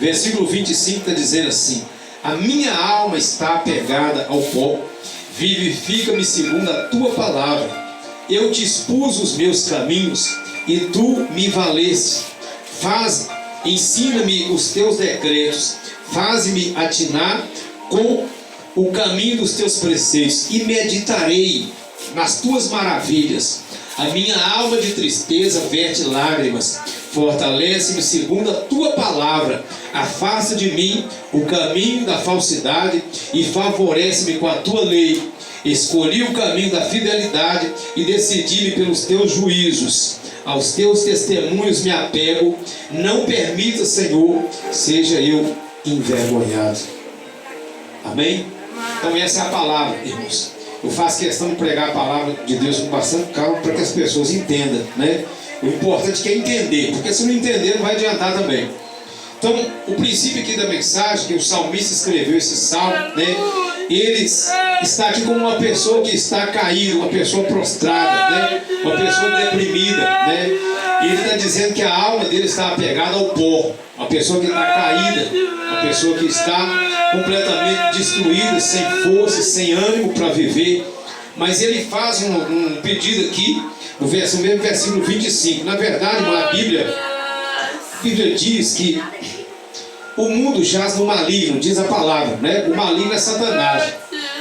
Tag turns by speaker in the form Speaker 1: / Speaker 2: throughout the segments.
Speaker 1: Versículo 25 está dizendo assim: a minha alma está apegada ao pó, vivifica-me segundo a tua palavra. Eu te expus os meus caminhos e tu me valeste. Ensina-me os teus decretos, faze-me atinar com o caminho dos teus preceitos, e meditarei nas tuas maravilhas. A minha alma de tristeza verte lágrimas, fortalece-me segundo a tua palavra. Afasta de mim o caminho da falsidade e favorece-me com a tua lei. Escolhi o caminho da fidelidade e decidi-me pelos teus juízos. Aos teus testemunhos me apego. Não permita, Senhor, seja eu envergonhado. Amém? Então essa é a palavra, irmãos. Eu faço questão de pregar a palavra de Deus com bastante calma para que as pessoas entendam, né? O importante é entender, porque se não entender não vai adiantar também. Então, o princípio aqui da mensagem, que o salmista escreveu esse salmo, né? Ele está aqui como uma pessoa que está caída, uma pessoa prostrada, né? Uma pessoa deprimida, né? E ele está dizendo que a alma dele está apegada ao pó, uma pessoa que está caída, uma pessoa que está completamente destruída, sem força, sem ânimo para viver. Mas ele faz um pedido aqui, no mesmo versículo 25. Na verdade, a Bíblia diz que o mundo jaz no maligno, diz a palavra, né? O maligno é Satanás.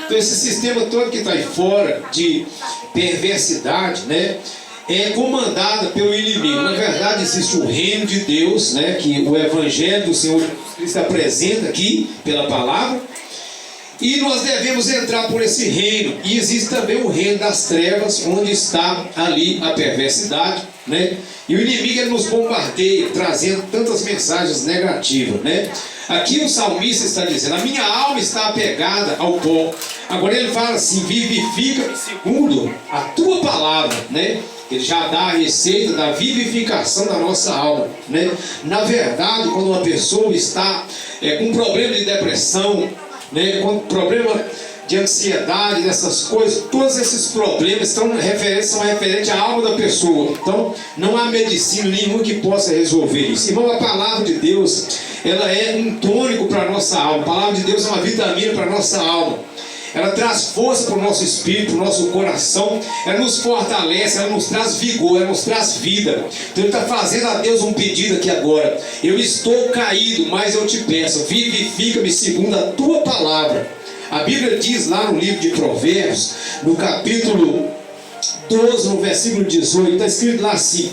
Speaker 1: Então esse sistema todo que está aí fora de perversidade, né, é comandado pelo inimigo. Na verdade existe o reino de Deus, né, que o evangelho do Senhor Cristo apresenta aqui pela palavra, e nós devemos entrar por esse reino. E existe também o reino das trevas, onde está ali a perversidade, né? E o inimigo, ele nos bombardeia, trazendo tantas mensagens negativas, né? Aqui o salmista está dizendo: a minha alma está apegada ao pó. Agora ele fala assim: vivifica segundo a tua palavra, né? Ele já dá a receita da vivificação da nossa alma, né? Na verdade, quando uma pessoa está com problema de depressão, né, com problema de ansiedade, dessas coisas, todos esses problemas são referentes à alma da pessoa. Então não há medicina nenhuma que possa resolver isso. Irmão, a palavra de Deus, ela é um tônico para a nossa alma. A palavra de Deus é uma vitamina para a nossa alma. Ela traz força para o nosso espírito, para o nosso coração. Ela nos fortalece, ela nos traz vigor, ela nos traz vida. Então ele está fazendo a Deus um pedido aqui agora: eu estou caído, mas eu te peço, vivifica-me segundo a tua palavra. A Bíblia diz lá no livro de Provérbios, no capítulo 12, no versículo 18, está escrito lá assim: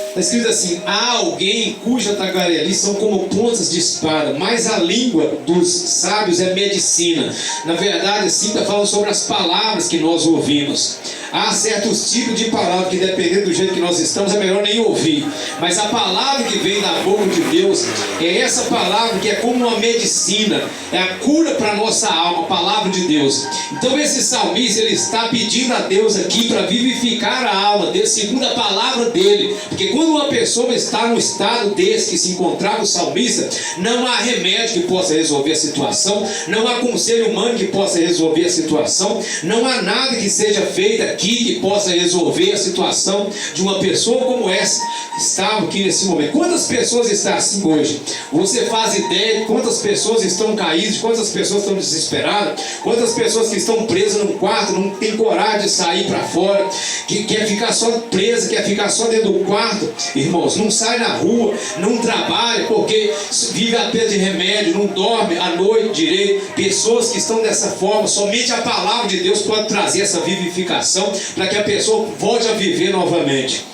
Speaker 1: está escrito assim: há alguém cuja tagarelice são como pontas de espada, mas a língua dos sábios é medicina. Na verdade, assim está falando sobre as palavras que nós ouvimos. Há certos tipos de palavras que, dependendo do jeito que nós estamos, é melhor nem ouvir. Mas a palavra que vem da boca de Deus é essa palavra que é como uma medicina, é a cura para a nossa alma, a palavra de Deus. Então esse salmista, ele está pedindo a Deus aqui para vivificar a alma dele, segundo a palavra dele. Porque quando uma pessoa está num estado desse que se encontrava o salmista, não há remédio que possa resolver a situação, não há conselho humano que possa resolver a situação, não há nada que seja feito aqui que possa resolver a situação de uma pessoa como essa que estava aqui nesse momento. Quantas pessoas estão assim hoje? Você faz ideia de quantas pessoas estão caídas, quantas pessoas estão desesperadas, quantas pessoas que estão presas num quarto, não tem coragem de sair para fora, que quer ficar só presa, quer ficar só dentro do quarto. Irmãos, não sai na rua, não trabalha porque vive apenas de remédio, não dorme à noite direito. Pessoas que estão dessa forma, somente a palavra de Deus pode trazer essa vivificação para que a pessoa volte a viver novamente.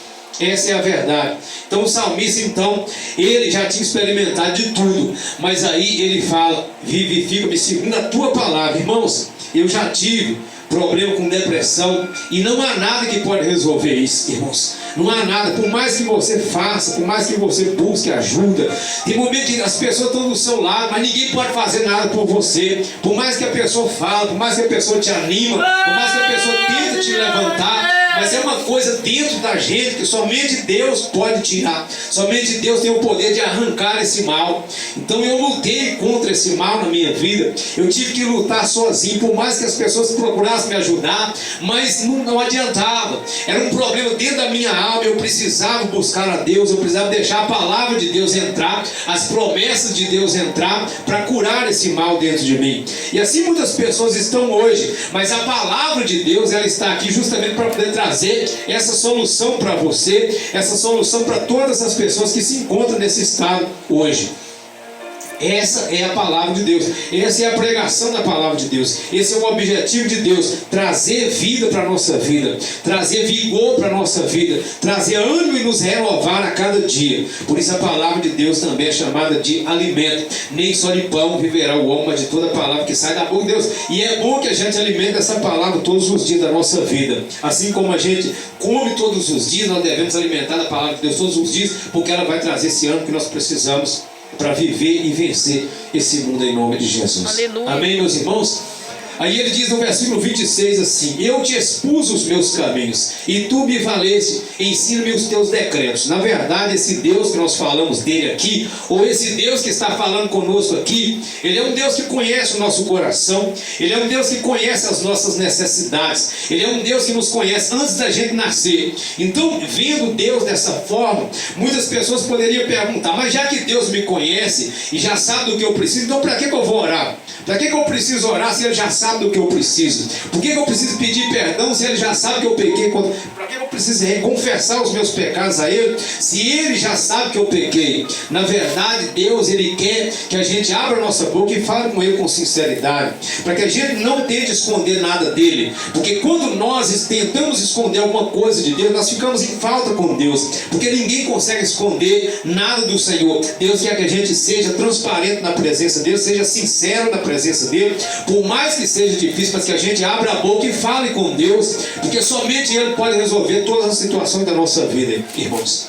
Speaker 1: Essa é a verdade. Então o salmista, então, ele já tinha experimentado de tudo, mas aí ele fala: vivifica-me segundo a tua palavra. Irmãos, eu já tive problema com depressão e não há nada que pode resolver isso, irmãos. Não há nada, por mais que você faça, por mais que você busque ajuda, tem momentos que as pessoas estão do seu lado, mas ninguém pode fazer nada por você. Por mais que a pessoa fale, por mais que a pessoa te anima, por mais que a pessoa tente te levantar, mas é uma coisa dentro da gente que somente Deus pode tirar. Somente Deus tem o poder de arrancar esse mal. Então eu lutei contra esse mal na minha vida. Eu tive que lutar sozinho, por mais que as pessoas procurassem me ajudar, mas não adiantava. Era um problema dentro da minha alma. Eu precisava buscar a Deus, eu precisava deixar a palavra de Deus entrar, as promessas de Deus entrar, para curar esse mal dentro de mim. E assim muitas pessoas estão hoje, mas a palavra de Deus, ela está aqui justamente para poder trazer essa solução para você, essa solução para todas as pessoas que se encontram nesse estado hoje. Essa é a palavra de Deus, essa é a pregação da palavra de Deus, esse é o objetivo de Deus, trazer vida para a nossa vida, trazer vigor para a nossa vida, trazer ânimo e nos renovar a cada dia. Por isso a palavra de Deus também é chamada de alimento. Nem só de pão viverá o homem, mas de toda palavra que sai da boca de Deus. E é bom que a gente alimente essa palavra todos os dias da nossa vida. Assim como a gente come todos os dias, nós devemos alimentar a palavra de Deus todos os dias, porque ela vai trazer esse ânimo que nós precisamos para viver e vencer esse mundo em nome de Jesus.
Speaker 2: Aleluia.
Speaker 1: Amém, meus irmãos? Aí ele diz no versículo 26 assim: eu te expus os meus caminhos e tu me valeste, ensina-me os teus decretos. Na verdade, esse Deus que nós falamos dele aqui, ou esse Deus que está falando conosco aqui, ele é um Deus que conhece o nosso coração, ele é um Deus que conhece as nossas necessidades, ele é um Deus que nos conhece antes da gente nascer. Então, vendo Deus dessa forma, muitas pessoas poderiam perguntar: mas já que Deus me conhece e já sabe do que eu preciso, então para que eu vou orar? Para que eu preciso orar se ele já sabe do que eu preciso? Por que eu preciso pedir perdão se ele já sabe que eu pequei? Para que eu preciso confessar os meus pecados a ele se ele já sabe que eu pequei? Na verdade, Deus, ele quer que a gente abra a nossa boca e fale com ele com sinceridade, para que a gente não tente esconder nada dele, porque quando nós tentamos esconder alguma coisa de Deus, nós ficamos em falta com Deus, porque ninguém consegue esconder nada do Senhor. Deus quer que a gente seja transparente na presença dele, seja sincero na presença dele, por mais que seja difícil, mas que a gente abra a boca e fale com Deus, porque somente ele pode resolver todas as situações da nossa vida, irmãos.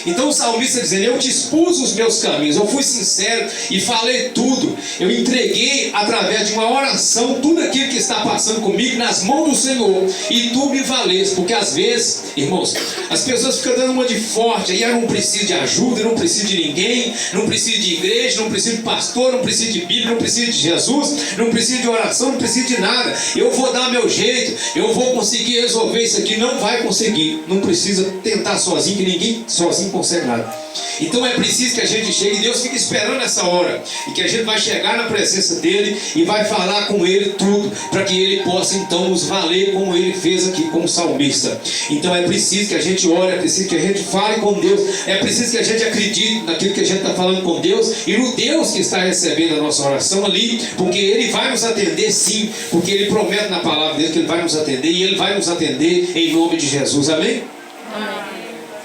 Speaker 1: Então o salmista dizendo: eu te expus os meus caminhos, eu fui sincero e falei tudo, eu entreguei através de uma oração tudo aquilo que está passando comigo nas mãos do Senhor, e tu me valeste. Porque às vezes, irmãos, as pessoas ficam dando uma de forte, aí eu não preciso de ajuda, eu não preciso de ninguém, não preciso de igreja, não preciso de pastor, não preciso de Bíblia, não preciso de Jesus, não preciso de oração, não preciso de nada, eu vou dar meu jeito, eu vou conseguir resolver isso aqui. Não vai conseguir, não precisa tentar sozinho, que ninguém sozinho consegue nada. Então é preciso que a gente chegue, e Deus fica esperando essa hora, e que a gente vai chegar na presença dele e vai falar com ele tudo, para que ele possa então nos valer, como ele fez aqui com o salmista. Então é preciso que a gente ore, é preciso que a gente fale com Deus, é preciso que a gente acredite naquilo que a gente está falando com Deus, e no Deus que está recebendo a nossa oração ali, porque ele vai nos atender sim, porque ele promete na palavra dele que ele vai nos atender, e ele vai nos atender em nome de Jesus. Amém?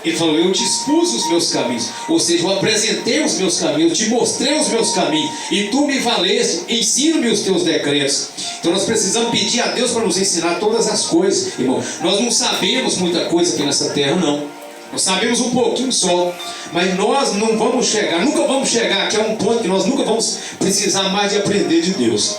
Speaker 1: Ele falou: eu te expus os meus caminhos, ou seja, eu apresentei os meus caminhos, eu te mostrei os meus caminhos, e tu me valeste, ensina-me os teus decretos. Então nós precisamos pedir a Deus para nos ensinar todas as coisas, irmão. Nós não sabemos muita coisa aqui nessa terra, não. Nós sabemos um pouquinho só, mas nós não vamos chegar, nunca vamos chegar aqui a um ponto que nós nunca vamos precisar mais de aprender de Deus.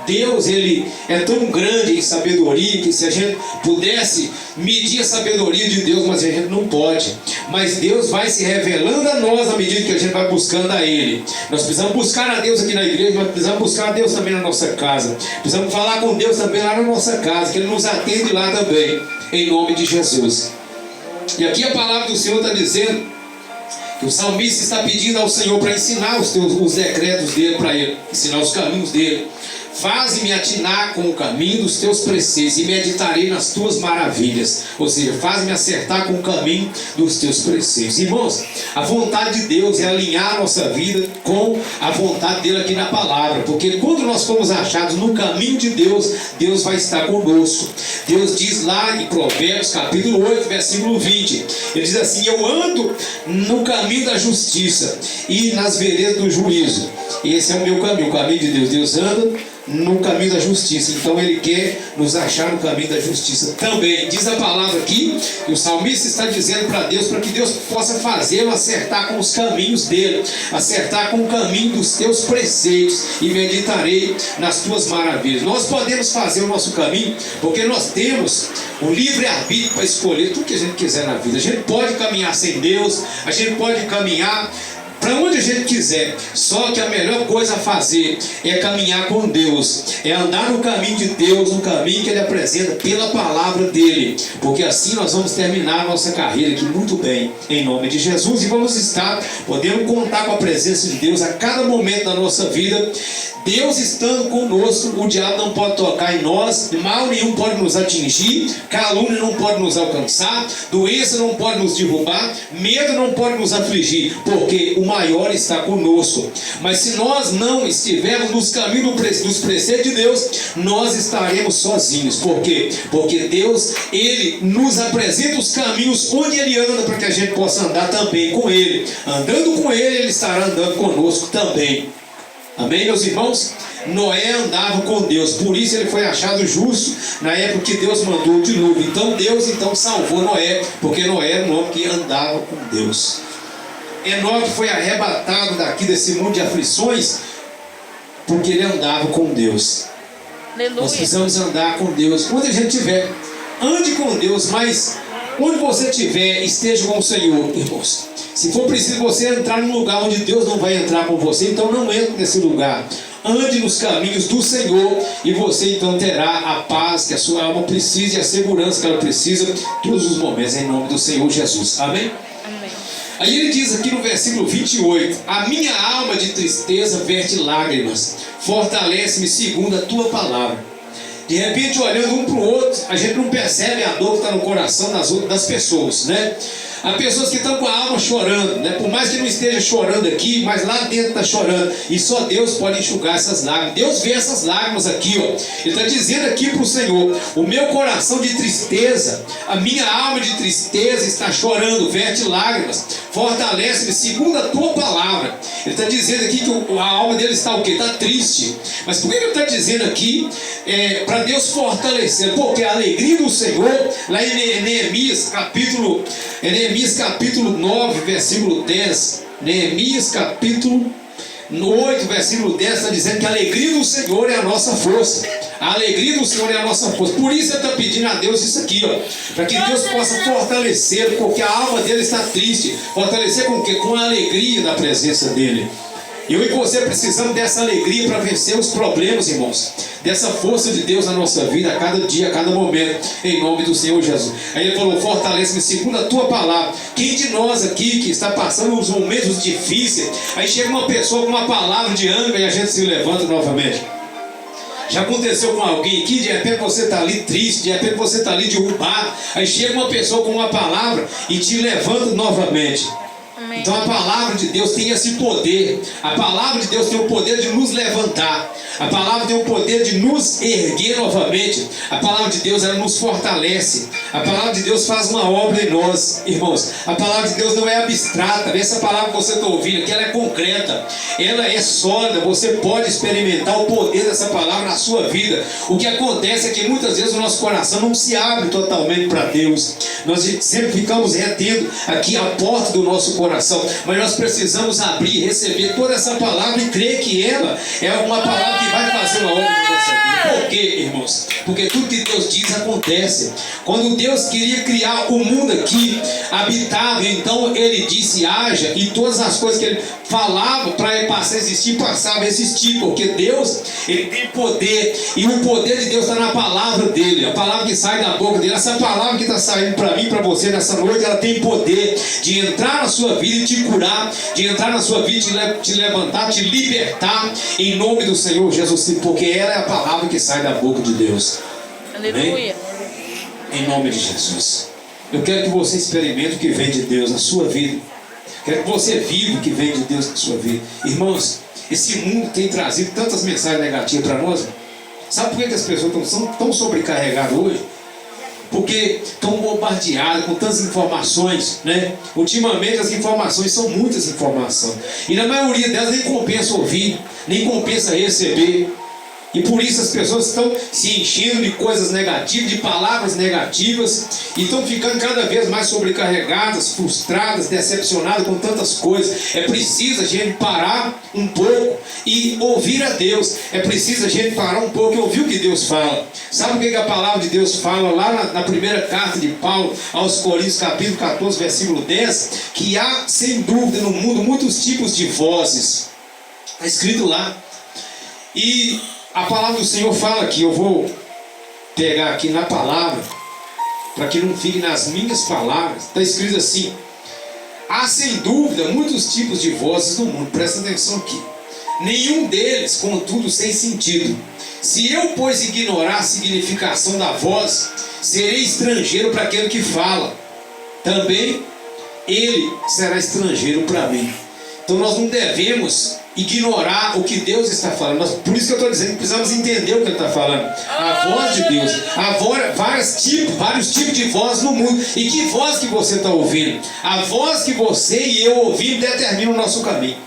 Speaker 1: Deus, ele é tão grande em sabedoria, que se a gente pudesse medir a sabedoria de Deus, mas a gente não pode. Mas Deus vai se revelando a nós à medida que a gente vai buscando a ele. Nós precisamos buscar a Deus aqui na igreja, mas precisamos buscar a Deus também na nossa casa. Precisamos falar com Deus também lá na nossa casa, que ele nos atende lá também, em nome de Jesus. E aqui a palavra do Senhor está dizendo que o salmista está pedindo ao Senhor para ensinar os decretos dele para ele, ensinar os caminhos dele. Faze-me atinar com o caminho dos teus preceitos e meditarei nas tuas maravilhas. Ou seja, faz-me acertar com o caminho dos teus preceitos. Irmãos, a vontade de Deus é alinhar a nossa vida com a vontade dele aqui na palavra. Porque quando nós formos achados no caminho de Deus, Deus vai estar conosco. Deus diz lá em Provérbios capítulo 8, versículo 20. Ele diz assim: eu ando no caminho da justiça e nas veredas do juízo. Esse é o meu caminho, o caminho de Deus. Deus anda no caminho da justiça. Então Ele quer nos achar no caminho da justiça também. Diz a palavra aqui que o salmista está dizendo para Deus, para que Deus possa fazê-lo acertar com os caminhos dele, acertar com o caminho dos teus preceitos, e meditarei nas tuas maravilhas. Nós podemos fazer o nosso caminho porque nós temos o livre-arbítrio para escolher tudo que a gente quiser na vida. A gente pode caminhar sem Deus, a gente pode caminhar para onde a gente quiser, só que a melhor coisa a fazer é caminhar com Deus, é andar no caminho de Deus, no caminho que Ele apresenta pela palavra dEle, porque assim nós vamos terminar a nossa carreira aqui muito bem, em nome de Jesus, e vamos estar podendo contar com a presença de Deus a cada momento da nossa vida. Deus estando conosco, o diabo não pode tocar em nós, mal nenhum pode nos atingir, calúnia não pode nos alcançar, doença não pode nos derrubar, medo não pode nos afligir, porque o maior está conosco. Mas se nós não estivermos nos caminhos dos preceitos de Deus, nós estaremos sozinhos. Por quê? Porque Deus, Ele nos apresenta os caminhos onde Ele anda, para que a gente possa andar também com Ele. Andando com Ele, Ele estará andando conosco também. Amém, meus irmãos? Noé andava com Deus, por isso ele foi achado justo na época que Deus mandou o dilúvio. Então Deus salvou Noé, porque Noé era um homem que andava com Deus. Enoque foi arrebatado daqui desse mundo de aflições porque ele andava com Deus. Aleluia. Nós precisamos andar com Deus. Onde a gente estiver, ande com Deus, mas onde você estiver, esteja com o Senhor, irmãos. Se for preciso você entrar num lugar onde Deus não vai entrar com você, então não entre nesse lugar. Ande nos caminhos do Senhor, e você então terá a paz que a sua alma precisa e a segurança que ela precisa todos os momentos, em nome do Senhor Jesus. Amém? Amém. Aí ele diz aqui no versículo 28: a minha alma de tristeza verte lágrimas, fortalece-me segundo a tua palavra. De repente, olhando um para o outro, a gente não percebe a dor que está no coração das pessoas, né? Há pessoas que estão com a alma chorando, né? Por mais que não esteja chorando aqui, mas lá dentro está chorando, e só Deus pode enxugar essas lágrimas. Deus vê essas lágrimas aqui, ó. Ele está dizendo aqui para o Senhor: o meu coração de tristeza, a minha alma de tristeza está chorando, verte lágrimas, fortalece-me segundo a tua palavra. Ele está dizendo aqui que a alma dele está o quê? Está triste. Mas por que ele está dizendo aqui? Para Deus fortalecer, porque a alegria do Senhor, lá em Neemias capítulo 9, versículo 10, Neemias capítulo 8, versículo 10, está dizendo que a alegria do Senhor é a nossa força. A alegria do Senhor é a nossa força. Por isso ele está pedindo a Deus isso aqui, ó, para que Deus possa fortalecer, porque a alma dele está triste. Fortalecer com o quê? Com a alegria da presença dele. Eu e você precisamos dessa alegria para vencer os problemas, irmãos. Dessa força de Deus na nossa vida, a cada dia, a cada momento, em nome do Senhor Jesus. Aí ele falou: fortalece-me segundo a tua palavra. Quem de nós aqui que está passando uns momentos difíceis, aí chega uma pessoa com uma palavra de ânimo e a gente se levanta novamente? Já aconteceu com alguém aqui? De repente você está ali triste, de repente você está ali derrubado, aí chega uma pessoa com uma palavra e te levanta novamente. Então a palavra de Deus tem esse poder. A palavra de Deus tem o poder de nos levantar. A palavra tem o poder de nos erguer novamente. A palavra de Deus, ela nos fortalece. A palavra de Deus faz uma obra em nós, irmãos. A palavra de Deus não é abstrata. Essa palavra que você está ouvindo aqui, ela é concreta, ela é sólida. Você pode experimentar o poder dessa palavra na sua vida. O que acontece é que muitas vezes o nosso coração não se abre totalmente para Deus. Nós sempre ficamos retendo aqui a porta do nosso coração. Mas nós precisamos abrir, receber toda essa palavra e crer que ela é uma palavra que vai fazer uma obra na nossa vida. Por quê, irmãos? Porque tudo que Deus diz acontece. Quando Deus queria criar o mundo aqui habitável, então Ele disse: haja, e todas as coisas que Ele falava para passar a existir, passava a existir, porque Deus, Ele tem poder, e o poder de Deus está na palavra dEle, a palavra que sai da boca dEle. Essa palavra que está saindo para mim, para você nessa noite, ela tem poder de entrar na sua vida e te curar, de entrar na sua vida e te levantar, te libertar, em nome do Senhor Jesus, porque ela é a palavra que sai da boca de Deus. Aleluia. Em nome de Jesus. Eu quero que você experimente o que vem de Deus na sua vida. Quero que você viva o que vem de Deus na sua vida. Irmãos, esse mundo tem trazido tantas mensagens negativas para nós. Sabe por que as pessoas estão tão sobrecarregadas hoje? Porque estão bombardeadas com tantas informações, né? Ultimamente as informações são muitas informações, e na maioria delas nem compensa ouvir, nem compensa receber. E por isso as pessoas estão se enchendo de coisas negativas, de palavras negativas, e estão ficando cada vez mais sobrecarregadas, frustradas, decepcionadas com tantas coisas. É preciso a gente parar um pouco e ouvir a Deus. É preciso a gente parar um pouco e ouvir o que Deus fala. Sabe o que a palavra de Deus fala lá na primeira carta de Paulo aos Coríntios, capítulo 14, versículo 10? Que há, sem dúvida, no mundo muitos tipos de vozes. Está escrito lá. E a palavra do Senhor fala aqui, eu vou pegar aqui na palavra, para que não fique nas minhas palavras. Está escrito assim: há sem dúvida muitos tipos de vozes no mundo. Presta atenção aqui. Nenhum deles, contudo, sem sentido. Se eu, pois, ignorar a significação da voz, serei estrangeiro para aquele que fala. Também ele será estrangeiro para mim. Então nós não devemos ignorar o que Deus está falando. Por isso que eu estou dizendo que precisamos entender o que Ele está falando. A voz de Deus. Há vários tipos de voz no mundo. E que voz que você está ouvindo? A voz que você e eu ouvimos determina o nosso caminho.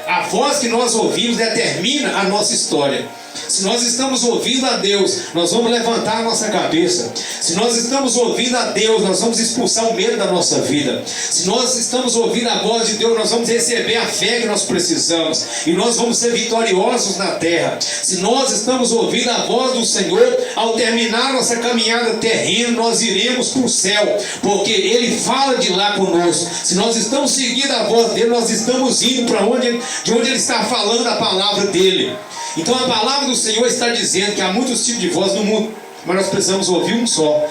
Speaker 1: A voz que nós ouvimos determina a nossa história. Se nós estamos ouvindo a Deus, nós vamos levantar a nossa cabeça. Se nós estamos ouvindo a Deus, nós vamos expulsar o medo da nossa vida. Se nós estamos ouvindo a voz de Deus, nós vamos receber a fé que nós precisamos. E nós vamos ser vitoriosos na terra. Se nós estamos ouvindo a voz do Senhor, ao terminar nossa caminhada terrena, nós iremos para o céu, porque Ele fala de lá conosco. Se nós estamos seguindo a voz dEle, nós estamos indo para de onde Ele está falando a palavra dEle. Então a palavra do Senhor está dizendo que há muitos tipos de voz no mundo, mas nós precisamos ouvir um só.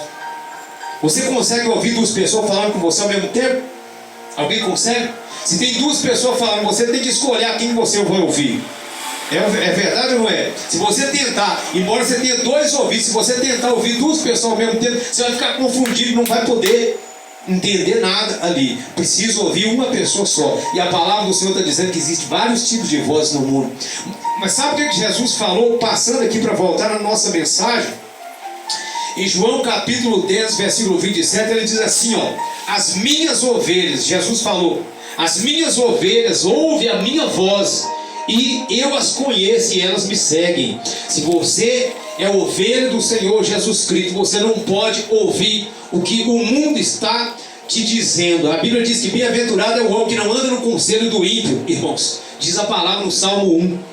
Speaker 1: Você consegue ouvir duas pessoas falando com você ao mesmo tempo? Alguém consegue? Se tem duas pessoas falando, você tem que escolher a quem você vai ouvir. É verdade ou não é? Se você tentar, embora você tenha dois ouvidos, se você tentar ouvir duas pessoas ao mesmo tempo, você vai ficar confundido e não vai poder entender nada ali. Preciso ouvir uma pessoa só. E a palavra do Senhor está dizendo que existem vários tipos de vozes no mundo. Mas sabe o que Jesus falou, passando aqui para voltar na nossa mensagem? Em João capítulo 10, versículo 27, ele diz assim, ó: as minhas ovelhas, Jesus falou, as minhas ovelhas ouvem a minha voz, e eu as conheço e elas me seguem. Se você é ovelha do Senhor Jesus Cristo, você não pode ouvir o que o mundo está te dizendo. A Bíblia diz que bem-aventurado é o homem que não anda no conselho do ímpio, irmãos. Diz a palavra no Salmo 1.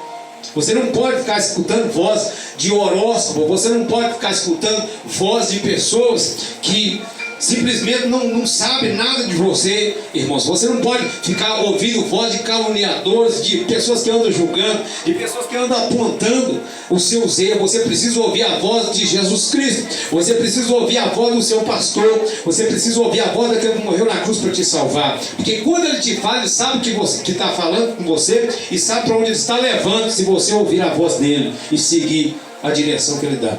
Speaker 1: Você não pode ficar escutando voz de horóscopo, você não pode ficar escutando voz de pessoas que simplesmente não sabem nada de você, irmãos. Você não pode ficar ouvindo voz de caluniadores, de pessoas que andam julgando, de pessoas que andam apontando os seus erros. Você precisa ouvir a voz de Jesus Cristo. Você precisa ouvir a voz do seu pastor. Você precisa ouvir a voz daquele que morreu na cruz para te salvar. Porque quando ele te fala, ele sabe que está falando com você e sabe para onde ele está levando, se você ouvir a voz dele e seguir a direção que ele dá.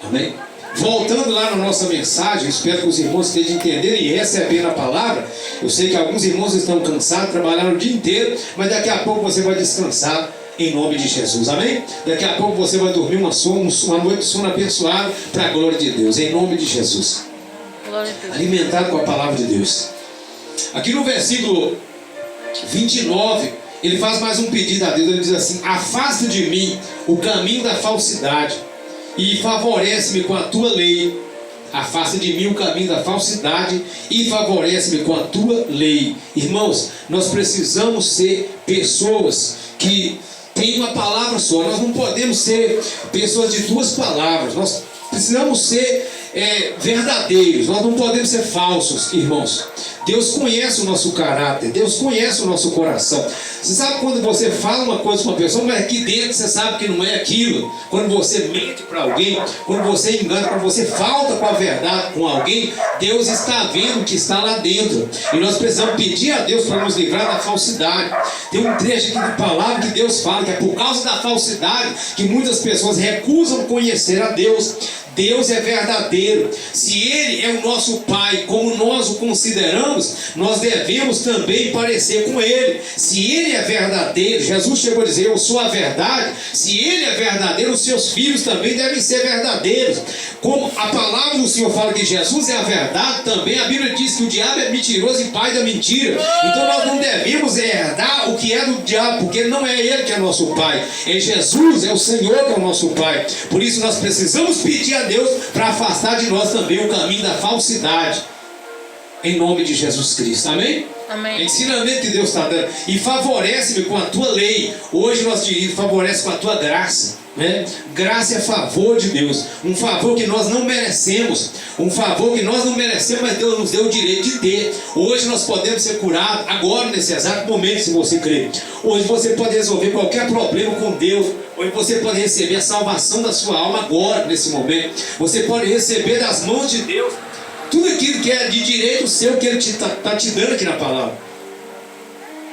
Speaker 1: Amém? Voltando lá na nossa mensagem, espero que os irmãos estejam entendendo e recebendo a palavra. Eu sei que alguns irmãos estão cansados, trabalharam o dia inteiro, mas daqui a pouco você vai descansar em nome de Jesus, amém? Daqui a pouco você vai dormir uma noite de sono abençoada para a glória de Deus, em nome de Jesus. Alimentado com a palavra de Deus. Aqui no versículo 29, ele faz mais um pedido a Deus. Ele diz assim: afasta de mim o caminho da falsidade e favorece-me com a tua lei. Afasta de mim o caminho da falsidade e favorece-me com a tua lei. Irmãos, nós precisamos ser pessoas que têm uma palavra só. Nós não podemos ser pessoas de duas palavras. Nós precisamos ser verdadeiros. Nós não podemos ser falsos, irmãos. Deus conhece o nosso caráter, Deus conhece o nosso coração. Você sabe quando você fala uma coisa com uma pessoa, mas aqui dentro você sabe que não é aquilo. Quando você mente para alguém, quando você engana, quando você falta com a verdade com alguém, Deus está vendo o que está lá dentro. E nós precisamos pedir a Deus para nos livrar da falsidade. Tem um trecho aqui de palavra que Deus fala que é por causa da falsidade que muitas pessoas recusam conhecer a Deus. Deus é verdadeiro. Se Ele é o nosso Pai, como nós o consideramos, nós devemos também parecer com Ele. Se Ele é verdadeiro, Jesus chegou a dizer: eu sou a verdade. Se Ele é verdadeiro, os seus filhos também devem ser verdadeiros. Como a palavra do Senhor fala que Jesus é a verdade, também a Bíblia diz que o diabo é mentiroso e pai da mentira. Então nós não devemos herdar o que que é do diabo, porque não é ele que é nosso Pai, é Jesus, é o Senhor que é o nosso Pai. Por isso nós precisamos pedir a Deus para afastar de nós também o caminho da falsidade, em nome de Jesus Cristo, amém?
Speaker 2: Amém.
Speaker 1: Ensinamento que Deus está dando. E favorece-me com a tua lei. Hoje nós diríamos, favorece com a tua graça, né? Graça é favor de Deus. Um favor que nós não merecemos. Um favor que nós não merecemos, mas Deus nos deu o direito de ter. Hoje nós podemos ser curados, agora nesse exato momento, se você crer. Hoje você pode resolver qualquer problema com Deus. Hoje você pode receber a salvação da sua alma agora, nesse momento. Você pode receber das mãos de Deus tudo aquilo que é de direito seu, que Ele está te dando aqui na palavra.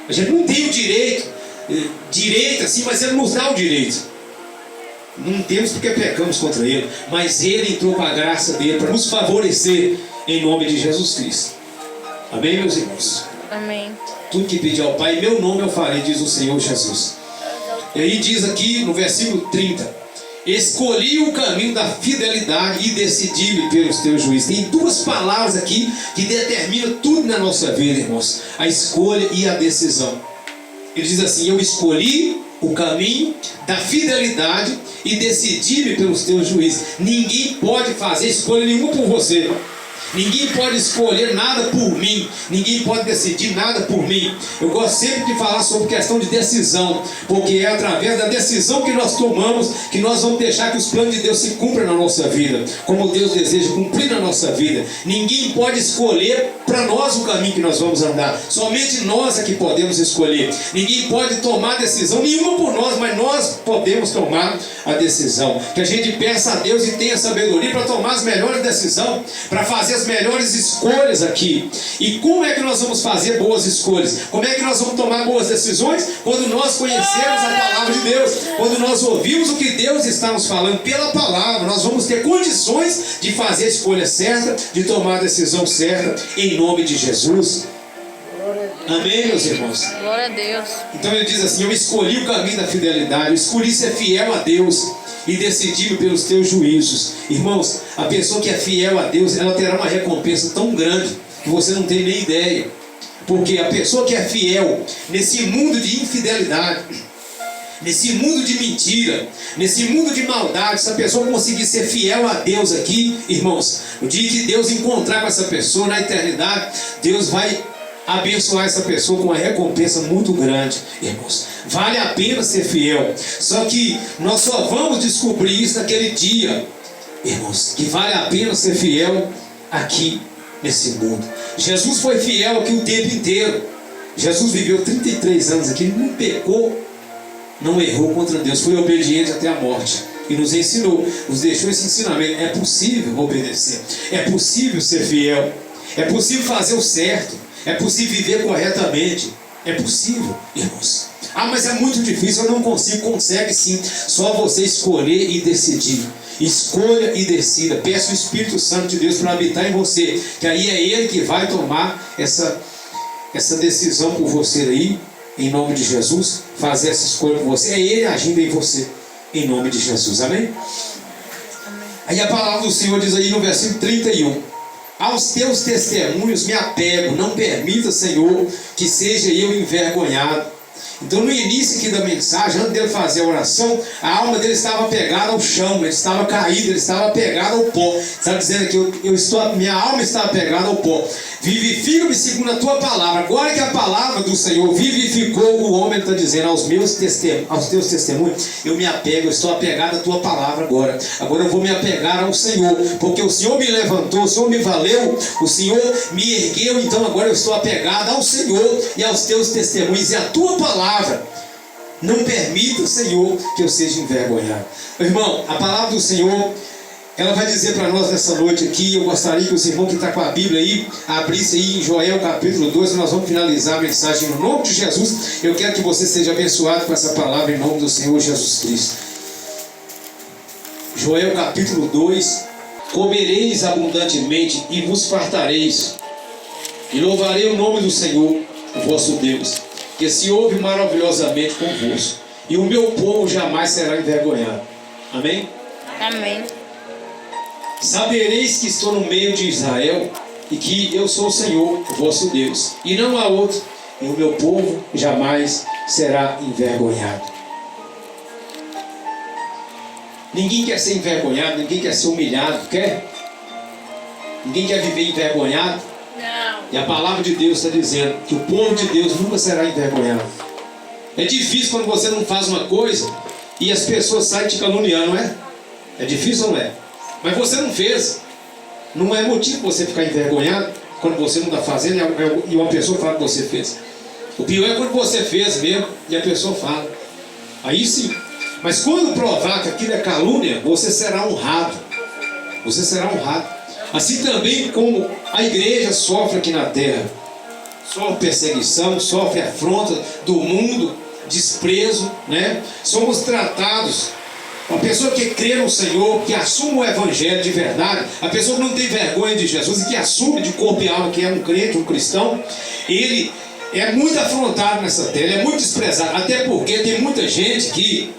Speaker 1: A gente não tem o direito assim, mas Ele nos dá o direito. Não temos porque pecamos contra Ele, mas Ele entrou com a graça dele para nos favorecer, em nome de Jesus Cristo. Amém, meus irmãos?
Speaker 2: Amém.
Speaker 1: Tudo que pedir ao Pai, em meu nome eu farei, diz o Senhor Jesus. E aí diz aqui no versículo 30: escolhi o caminho da fidelidade e decidi-me pelos teus juízos. Tem duas palavras aqui que determinam tudo na nossa vida, irmãos: a escolha e a decisão. Ele diz assim: eu escolhi o caminho da fidelidade e decidi-me pelos teus juízos. Ninguém pode fazer escolha nenhuma por você. Ninguém pode escolher nada por mim. Ninguém pode decidir nada por mim. Eu gosto sempre de falar sobre questão de decisão, porque é através da decisão que nós tomamos que nós vamos deixar que os planos de Deus se cumpram na nossa vida, como Deus deseja cumprir na nossa vida. Ninguém pode escolher para nós o caminho que nós vamos andar. Somente nós é que podemos escolher. Ninguém pode tomar decisão nenhuma por nós, mas nós podemos tomar a decisão. Que a gente peça a Deus e tenha sabedoria para tomar as melhores decisões, para fazer as melhores escolhas aqui. E como é que nós vamos fazer boas escolhas? Como é que nós vamos tomar boas decisões? Quando nós conhecemos a palavra de Deus, quando nós ouvimos o que Deus está nos falando pela palavra, nós vamos ter condições de fazer a escolha certa, de tomar a decisão certa, em nome de Jesus. Amém, meus irmãos?
Speaker 2: Glória a Deus.
Speaker 1: Então ele diz assim: eu escolhi o caminho da fidelidade, eu escolhi ser fiel a Deus e decidi pelos teus juízos. Irmãos, a pessoa que é fiel a Deus, ela terá uma recompensa tão grande que você não tem nem ideia. Porque a pessoa que é fiel nesse mundo de infidelidade, nesse mundo de mentira, nesse mundo de maldade, se a pessoa conseguir ser fiel a Deus aqui, irmãos, o dia que Deus encontrar com essa pessoa na eternidade, Deus vai abençoar essa pessoa com uma recompensa muito grande, irmãos. Vale a pena ser fiel. Só que nós só vamos descobrir isso naquele dia, irmãos, que vale a pena ser fiel aqui nesse mundo. Jesus foi fiel aqui o tempo inteiro. Jesus viveu 33 anos aqui, ele não pecou, não errou contra Deus, foi obediente até a morte. E nos ensinou, nos deixou esse ensinamento: é possível obedecer, é possível ser fiel, é possível fazer o certo, é possível viver corretamente. É possível, irmãos. Ah, mas é muito difícil, eu não consigo. Consegue sim, só você escolher e decidir. Escolha e decida. Peça o Espírito Santo de Deus para habitar em você, que aí é Ele que vai tomar essa decisão por você aí, em nome de Jesus. Fazer essa escolha por você, é Ele agindo em você, em nome de Jesus, amém? Aí a palavra do Senhor diz aí no versículo 31: aos teus testemunhos me apego, não permita, Senhor, que seja eu envergonhado. Então no início aqui da mensagem, antes dele fazer a oração, a alma dele estava pegada ao chão, ele estava caído, ele estava pegado ao pó. Está dizendo aqui: minha alma está pegada ao pó. Vivifica-me segundo a tua palavra. Agora que a palavra do Senhor vivificou o homem, ele está dizendo: aos teus testemunhos eu me apego, eu estou apegado à tua palavra agora. Agora eu vou me apegar ao Senhor, porque o Senhor me levantou, o Senhor me valeu, o Senhor me ergueu. Então agora eu estou apegado ao Senhor e aos teus testemunhos e à tua palavra. Não permita, Senhor, que eu seja envergonhado. Irmão, a palavra do Senhor, ela vai dizer para nós nessa noite aqui. Eu gostaria que os irmãos que estão com a Bíblia aí abrissem aí em Joel capítulo 2. Nós vamos finalizar a mensagem no nome de Jesus. Eu quero que você seja abençoado com essa palavra em nome do Senhor Jesus Cristo. Joel capítulo 2: comereis abundantemente e vos fartareis, e louvarei o nome do Senhor, o vosso Deus, que se ouve maravilhosamente convosco, e o meu povo jamais será envergonhado. Amém?
Speaker 2: Amém.
Speaker 1: Sabereis que estou no meio de Israel, e que eu sou o Senhor, o vosso Deus, e não há outro, e o meu povo jamais será envergonhado. Ninguém quer ser envergonhado, ninguém quer ser humilhado, quer? Ninguém quer viver envergonhado?
Speaker 2: Não.
Speaker 1: E a palavra de Deus está dizendo que o povo de Deus nunca será envergonhado. É difícil quando você não faz uma coisa e as pessoas saem te caluniando, não é? É difícil ou não é? Mas você não fez. Não é motivo para você ficar envergonhado quando você não está fazendo e uma pessoa fala que você fez. O pior é quando você fez mesmo e a pessoa fala. Aí sim. Mas quando provar que aquilo é calúnia, você será honrado. Você será honrado. Assim também como a igreja sofre aqui na terra. Sofre perseguição, sofre afronta do mundo, desprezo, né? Somos tratados. Uma pessoa que crê no Senhor, que assume o Evangelho de verdade, a pessoa que não tem vergonha de Jesus e que assume de corpo e alma que é um crente, um cristão, ele é muito afrontado nessa terra, ele é muito desprezado. Até porque tem muita gente que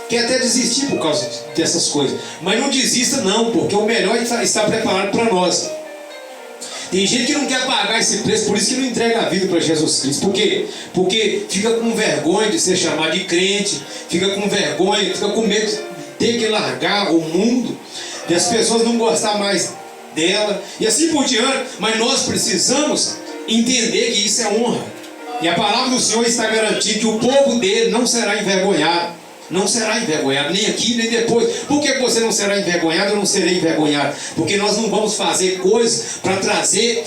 Speaker 1: quer até desistir por causa dessas coisas. Mas não desista não, porque o melhor está preparado para nós. Tem gente que não quer pagar esse preço, por isso que não entrega a vida para Jesus Cristo. Por quê? Porque fica com vergonha de ser chamado de crente, fica com vergonha, fica com medo de ter que largar o mundo, de as pessoas não gostar mais dela, e assim por diante. Mas nós precisamos entender que isso é honra. E a palavra do Senhor está garantindo que o povo dele não será envergonhado. Não será envergonhado, nem aqui, nem depois. Por que você não será envergonhado? Eu não serei envergonhado. Porque nós não vamos fazer coisas para trazer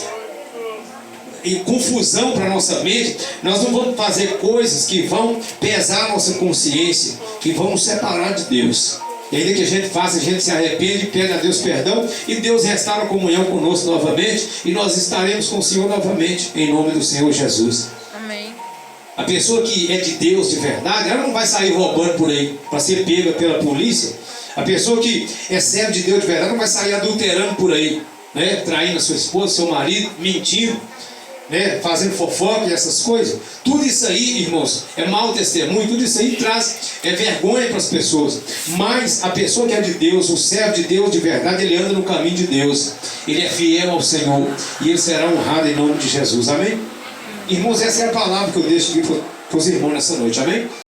Speaker 1: confusão para a nossa mente. Nós não vamos fazer coisas que vão pesar a nossa consciência, que vão nos separar de Deus. E ainda que a gente faça, a gente se arrepende, pede a Deus perdão, e Deus restaura a comunhão conosco novamente, e nós estaremos com o Senhor novamente, em nome do Senhor Jesus. A pessoa que é de Deus de verdade, ela não vai sair roubando por aí para ser pega pela polícia. A pessoa que é servo de Deus de verdade não vai sair adulterando por aí, né? Traindo a sua esposa, seu marido, mentindo, né? Fazendo fofoca e essas coisas. Tudo isso aí, irmãos, é mau testemunho. Tudo isso aí traz vergonha para as pessoas. Mas a pessoa que é de Deus, o servo de Deus de verdade, ele anda no caminho de Deus. Ele é fiel ao Senhor e ele será honrado em nome de Jesus. Amém? Irmãos, essa é a palavra que eu deixo aqui para os irmãos nessa noite, amém?